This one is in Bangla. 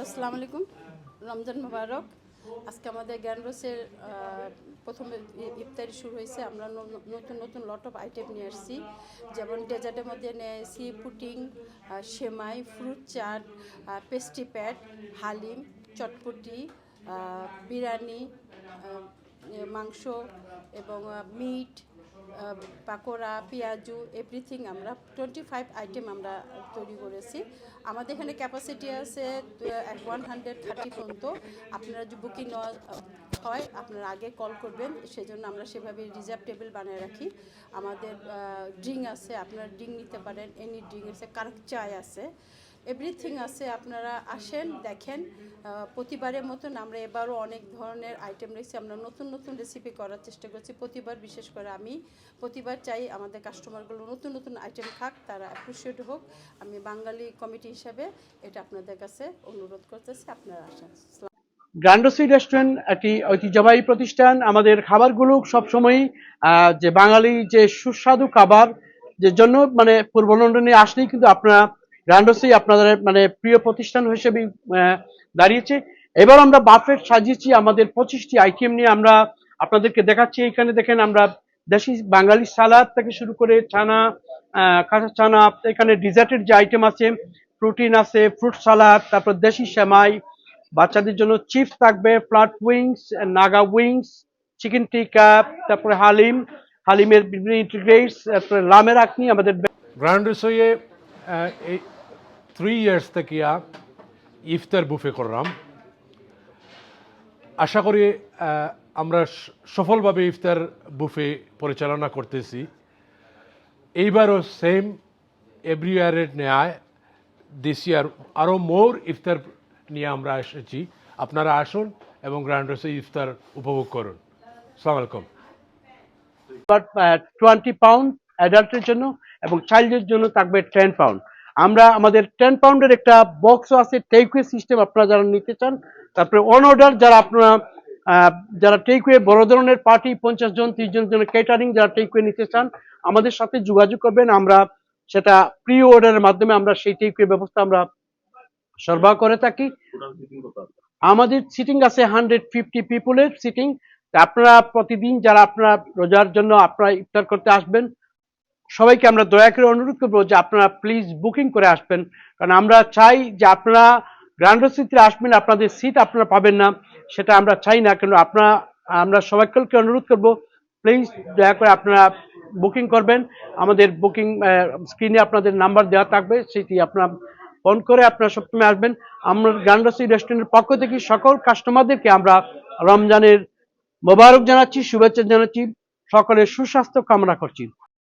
আসসালামু আলাইকুম, রমজান মুবারক। আজকে আমাদের জ্ঞান রোসের প্রথমে ইফতারি শুরু হয়েছে। আমরা নতুন নতুন লট অফ আইটেম নিয়ে আসছি, যেমন ডেজার্টের মধ্যে নিয়ে আসছি পুডিং, সেমাই, fruit chaat, pastry pad, haleem, chotpoti, biryani, মাংস এবং মিট, পাকোড়া, পেঁয়াজু, এভরিথিং আমরা 25 আইটেম আমরা তৈরি করেছি। আমাদের এখানে ক্যাপাসিটি আছে 130 পর্যন্ত। আপনারা যে বুকিং নেওয়া হয় আপনারা আগে কল করবেন, সেজন্য আমরা সেভাবে রিজার্ভ টেবিল বানিয়ে রাখি। আমাদের ড্রিঙ্ক আছে, আপনারা ড্রিঙ্ক নিতে পারেন, এনি ড্রিঙ্ক আছে, কারক চায় আছে, এভরিথিং আছে। আপনারা আসেন, দেখেন। প্রতিবারের মতন আমরা এবারও অনেক ধরনের আইটেম রয়েছে। আমরা নতুন নতুন রেসিপি করার চেষ্টা করছি প্রতিবার। বিশেষ করে আমি প্রতিবার চাই আমাদের কাস্টমারগুলো নতুন নতুন আইটেম খাক, তারা অ্যাপ্রিসিয়েট হোক। আমি বাঙালি কমিটি হিসাবে এটা আপনাদের কাছে অনুরোধ করতেছি, আপনারা আসেন। গ্র্যান্ড রোসি রেস্টুরেন্ট একটি ঐতিহ্যবাহী প্রতিষ্ঠান। আমাদের খাবারগুলো সবসময়ই যে বাঙালি যে সুস্বাদু খাবার যে জন্য মানে পূর্ব লন্ডনে আসলেই কিন্তু আপনারা গ্র্যান্ড রোসি আপনাদের মানে প্রিয় প্রতিষ্ঠান হিসেবে দাঁড়িয়েছে। এবার আমরা বাফেট সাজিয়েছি আমাদের 25টি আইটেম নিয়ে আমরা আপনাদেরকে দেখাচ্ছি। এখানে দেখেন আমরা দেশি বাঙালি সালাদ থেকে শুরু করে ছানা, কাঁচা ছানা, এখানে ডিজার্টের যে আইটেম আছে, প্রোটিন আছে, ফ্রুট সালাদ, তারপর দেশি সেমাই, বাচ্চাদের জন্য চিপস থাকবে, flat wings, Naga wings, chicken tikka, তারপরে হালিমের বিভিন্ন ইন্টিগ্রেটস, তারপরে লামের আখনি আমাদের গ্র্যান্ড রিসোয়ে 3 ইয়ার্স থেকে ইফতার বুফে করলাম। আশা করি আমরা সফলভাবে ইফতার বুফে পরিচালনা করতেছি। এইবারও সেম এভরি ইয়ারের ন্যায় দিস ইয়ার আরও মোর ইফতার নিয়ে আমরা এসেছি। আপনারা আসুন এবং গ্র্যান্ড রোসে ইফতার উপভোগ করুন। আসসালামু আলাইকুম। 20 পাউন্ড অ্যাডাল্টের জন্য এবং চাইল্ডের জন্য থাকবে 10 পাউন্ড। আমরা আমাদের 10 পাউন্ডের একটা বক্সও আছে, টেকওয়ে সিস্টেম আপনারা যারা নিতে চান। তারপরে অন অর্ডার যারা টেকওয়ে বড় ধরনের পার্টি 50 জন 30 জনের জন্য কেটারিং যারা টেকওয়ে নিতে চান আমাদের সাথে যোগাযোগ করবেন। আমরা সেটা প্রি অর্ডারের মাধ্যমে আমরা সেই টেকওয়ে ব্যবস্থা আমরা সরবরাহ করে থাকি। আমাদের সিটিং আছে 150 পিপুলের সিটিং। আপনারা প্রতিদিন যারা আপনারা রোজার জন্য আপনারা ইফতার করতে আসবেন সবাইকে আমরা দয়া করে অনুরোধ করবো যে আপনারা প্লিজ বুকিং করে আসবেন, কারণ আমরা চাই যে আপনারা গ্র্যান্ড রোসিতে আসবেন আপনাদের সিট আপনারা পাবেন না, সেটা আমরা চাই না। কেন আমরা সবাইকে অনুরোধ করবো প্লিজ দয়া করে আপনারা বুকিং করবেন। আমাদের বুকিং স্ক্রিনে আপনাদের নাম্বার দেওয়া থাকবে, সেটি আপনারা ফোন করে আপনারা সবসময় আসবেন। আমরা গ্র্যান্ড রোসি রেস্টুরেন্টের পক্ষ থেকে সকল কাস্টমারদেরকে আমরা রমজানের মোবারক জানাচ্ছি, শুভেচ্ছা জানাচ্ছি, সকলের সুস্বাস্থ্য কামনা করছি।